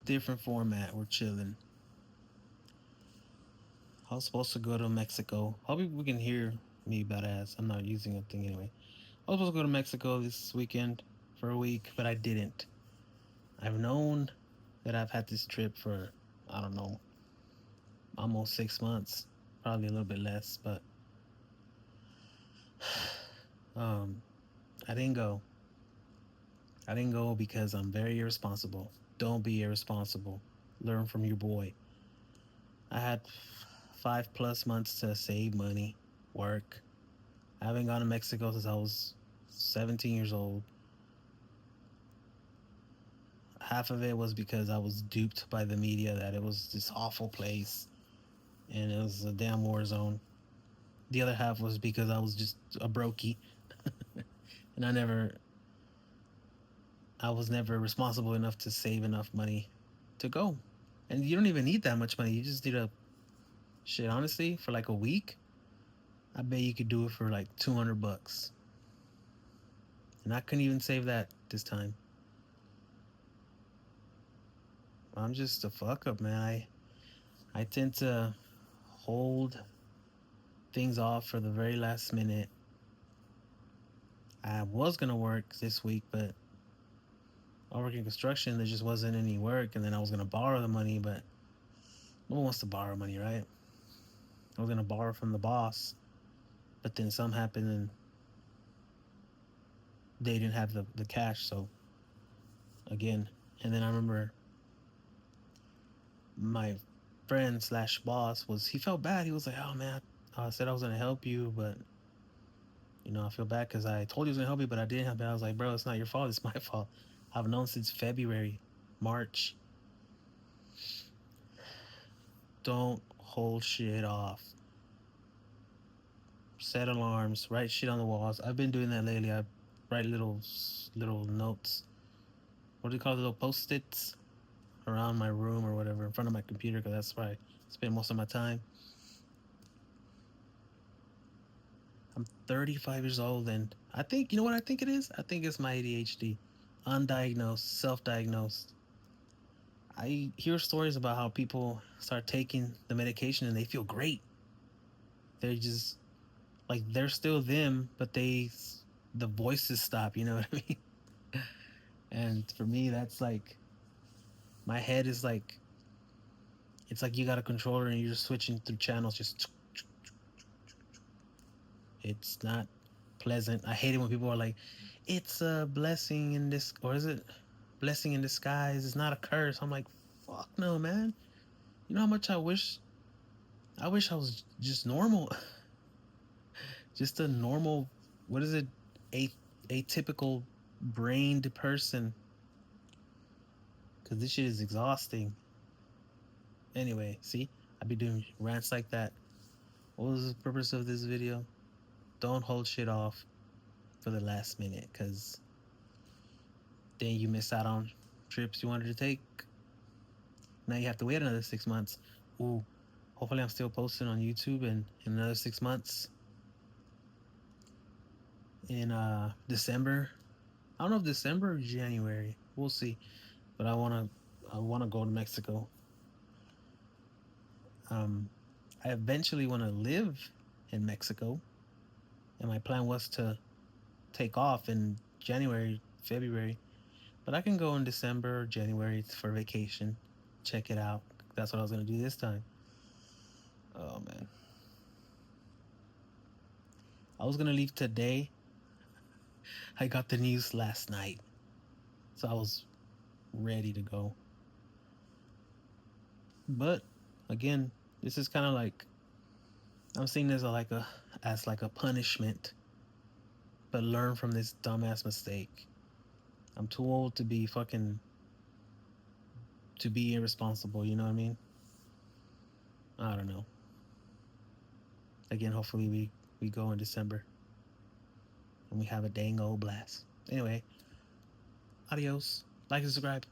different format. We're chilling. I was supposed to go to Mexico. Hope we can hear me badass. I'm not using a thing anyway. I was supposed to go to Mexico this weekend for a week, but I didn't. I've known that I've had this trip for, I don't know, almost 6 months, probably a little bit less, but um, I didn't go. I didn't go because I'm very irresponsible. Don't be irresponsible. Learn from your boy. I had 5+ months to save money, work. I haven't gone to Mexico since I was 17 years old. Half of it was because I was duped by the media that it was this awful place and it was a damn war zone. The other half was because I was just a brokey and I was never responsible enough to save enough money to go. And you don't even need that much money. You just need a shit. Honestly, for like a week, I bet you could do it for like $200, and I couldn't even save that this time. I'm just a fuck up, man. I tend to hold things off for the very last minute. I was gonna work this week, but I work in construction. There just wasn't any work, and then I was gonna borrow the money, but no one wants to borrow money, right? I was gonna borrow from the boss, but then something happened and they didn't have the cash. So again, and then I remember my friend slash boss was he felt bad. He was like, "Oh man, I said I was gonna help you, but I feel bad because I told you I was gonna help you, but I didn't help you." I was like, "Bro, it's not your fault. It's my fault. I've known since February, March. Don't hold shit off. Set alarms. Write shit on the walls. I've been doing that lately. I write little notes. What do you call it? Little post-its around my room or whatever in front of my computer because that's where I spend most of my time. I'm 35 years old, and I think, you know what I think it is? I think it's my ADHD. Undiagnosed, self diagnosed. I hear stories about how people start taking the medication and they feel great. They're just like, they're still them, but the voices stop, you know what I mean? And for me, that's like, my head is like, it's like you got a controller and you're just switching through channels, just, it's not pleasant. I hate it when people are like, it's a blessing in this, or is it blessing in disguise? It's not a curse. I'm like, fuck no, man. You know how much I wish I was just normal, just a normal. What is it? A atypical brained person. Cause this shit is exhausting. Anyway, see, I be doing rants like that. What was the purpose of this video? Don't hold shit off for the last minute, cause then you miss out on trips you wanted to take. Now you have to wait another 6 months. Ooh, hopefully I'm still posting on YouTube in another 6 months. In December. I don't know if December or January. We'll see. But I wanna go to Mexico. Um, I eventually want to live in Mexico, and my plan was to take off in January, February. But I can go in December or January for vacation. Check it out. That's what I was gonna do this time. Oh man, I was gonna leave today. I got the news last night, so I was ready to go. But again, this is kind of like I'm seeing this as like a punishment, but learn from this dumbass mistake. I'm too old to be irresponsible. You know what I mean? I don't know. Again, hopefully we go in December and we have a dang old blast. Anyway, adios. Like and subscribe.